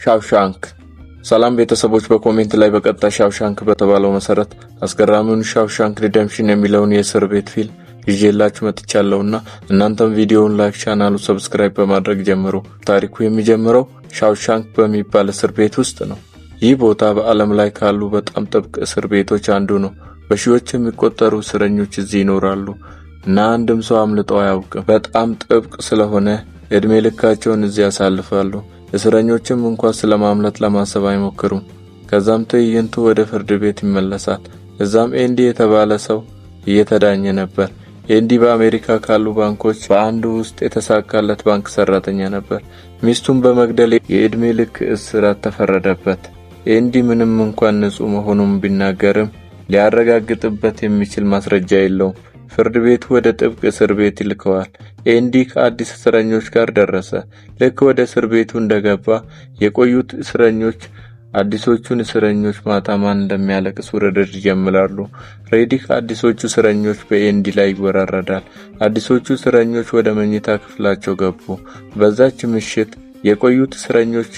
ሻውሻንክ ሰላም ቤተሰቦች በኮሜንት ላይ በቀጥታ ሻውሻንክ በተባለው መሰረት አስገራሚውን ሻውሻንክ ሪደምፕሽን የሚለውን የእስር ቤት ፊልም ይዤላችሁ መጥቻለሁና እናንተም ቪዲዮውን ላይክ፣ ቻናሉ ሰብስክራይብ በማድረግ ጀምሩ። ታሪኩ የሚጀምረው ሻውሻንክ በሚባል እስር ቤት ውስጥ ነው። ይህ ቦታ በዓለም ላይ ካሉ በጣም ጥብቅ እስር ቤቶች አንዱ ነው። በሺዎች የሚቆጠሩ እስረኞች እዚህ ይኖራሉ እና አንድም ሰው አምልጦ አያውቅም። በጣም ጥብቅ ስለሆነ እድሜ ልካቸውን እዚህ ያሳልፋሉ። እስረኞችም እንኳን ስለማምለጥ ለማሰብ አይሞክሩም። ከዛም ትዕይንቱ ወደ ፍርድ ቤት ይመለሳል። እዛም ኤንዲ የተባለ ሰው እየተዳኘ ነበር። ኤንዲ በአሜሪካ ካሉ ባንኮች በአንዱ ውስጥ የተሳካለት ባንክ ሰራተኛ ነበር። ሚስቱን በመግደል የእድሜ ልክ እስራት ተፈረደበት። ኤንዲ ምንም እንኳን ንጹህ መሆኑን ቢናገርም ሊያረጋግጥበት የሚችል ማስረጃ የለውም። ፍርድ ቤቱ ወደ ጥብቅ እስር ቤት ይልከዋል። ኤንዲ ከአዲስ እስረኞች ጋር ደረሰ። ልክ ወደ እስር ቤቱ እንደገባ የቆዩት እስረኞች አዲሶቹን እስረኞች ማታ ማን እንደሚያለቅስ ውርድር ይጀምራሉ። ሬዲ ከአዲሶቹ እስረኞች በኤንዲ ላይ ይወራረዳል። አዲሶቹ እስረኞች ወደ መኝታ ክፍላቸው ገቡ። በዛች ምሽት የቆዩት እስረኞች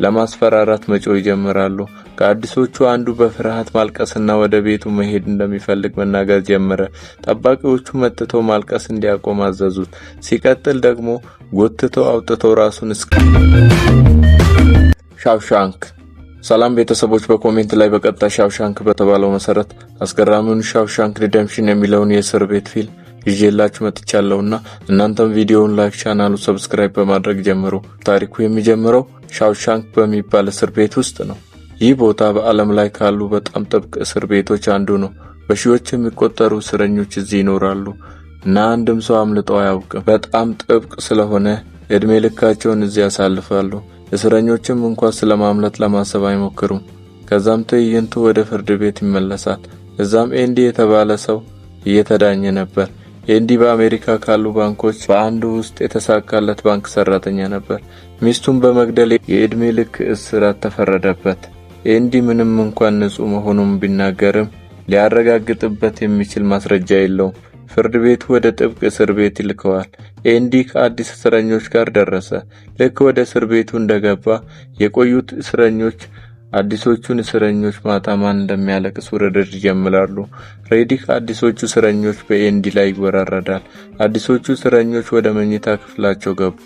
ለማስፈራራት መጮህ ይጀምራሉ። ከአዲሶቹ አንዱ በፍርሃት ማልቀስና ወደ ቤቱ መሄድ እንደሚፈልግ መናገር ጀመረ። ጠባቂዎቹ መጥተው ማልቀስ እንዲያቆም አዘዙት። ሲቀጥል ደግሞ ጎትተው አውጥተው ራሱን ሻውሻንክ ሰላም ቤተሰቦች በኮሜንት ላይ በቀጥታ ሻውሻንክ በተባለው መሰረት አስገራሚውን ሻውሻንክ ሪደምፕሽን የሚለውን የእስር ቤት ፊልም ይዤላችሁ መጥቻለሁና እናንተም ቪዲዮውን ላይክ፣ ቻናሉ ሰብስክራይብ በማድረግ ጀምሩ። ታሪኩ የሚጀምረው ሻውሻንክ በሚባል እስር ቤት ውስጥ ነው። ይህ ቦታ በዓለም ላይ ካሉ በጣም ጥብቅ እስር ቤቶች አንዱ ነው። በሺዎች የሚቆጠሩ እስረኞች እዚህ ይኖራሉ እና አንድም ሰው አምልጦ አያውቅም። በጣም ጥብቅ ስለሆነ እድሜ ልካቸውን እዚህ ያሳልፋሉ። እስረኞችም እንኳን ስለማምለጥ ለማሰብ አይሞክሩም። ከዛም ትዕይንቱ ወደ ፍርድ ቤት ይመለሳል። እዛም ኤንዲ የተባለ ሰው እየተዳኘ ነበር። ኤንዲ በአሜሪካ ካሉ ባንኮች በአንዱ ውስጥ የተሳካለት ባንክ ሰራተኛ ነበር። ሚስቱን በመግደል የእድሜ ልክ እስራት ተፈረደበት። ኤንዲ ምንም እንኳን ንጹህ መሆኑን ቢናገርም ሊያረጋግጥበት የሚችል ማስረጃ የለውም። ፍርድ ቤቱ ወደ ጥብቅ እስር ቤት ይልከዋል። ኤንዲ ከአዲስ እስረኞች ጋር ደረሰ። ልክ ወደ እስር ቤቱ እንደገባ የቆዩት እስረኞች አዲሶቹን እስረኞች ማታ ማን እንደሚያለቅስ ውርድር ይጀምራሉ። ሬዲ ከአዲሶቹ እስረኞች በኤንዲ ላይ ይወራረዳል። አዲሶቹ እስረኞች ወደ መኝታ ክፍላቸው ገቡ።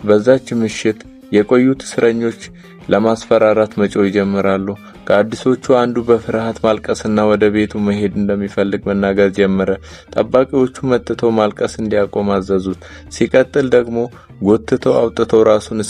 በዛች ምሽት የቆዩት እስረኞች ለማስፈራራት መጮህ ይጀምራሉ። ከአዲሶቹ አንዱ በፍርሃት ማልቀስና ወደ ቤቱ መሄድ እንደሚፈልግ መናገር ጀመረ። ጠባቂዎቹ መጥተው ማልቀስ እንዲያቆም አዘዙት። ሲቀጥል ደግሞ ጎትተው አውጥተው ራሱን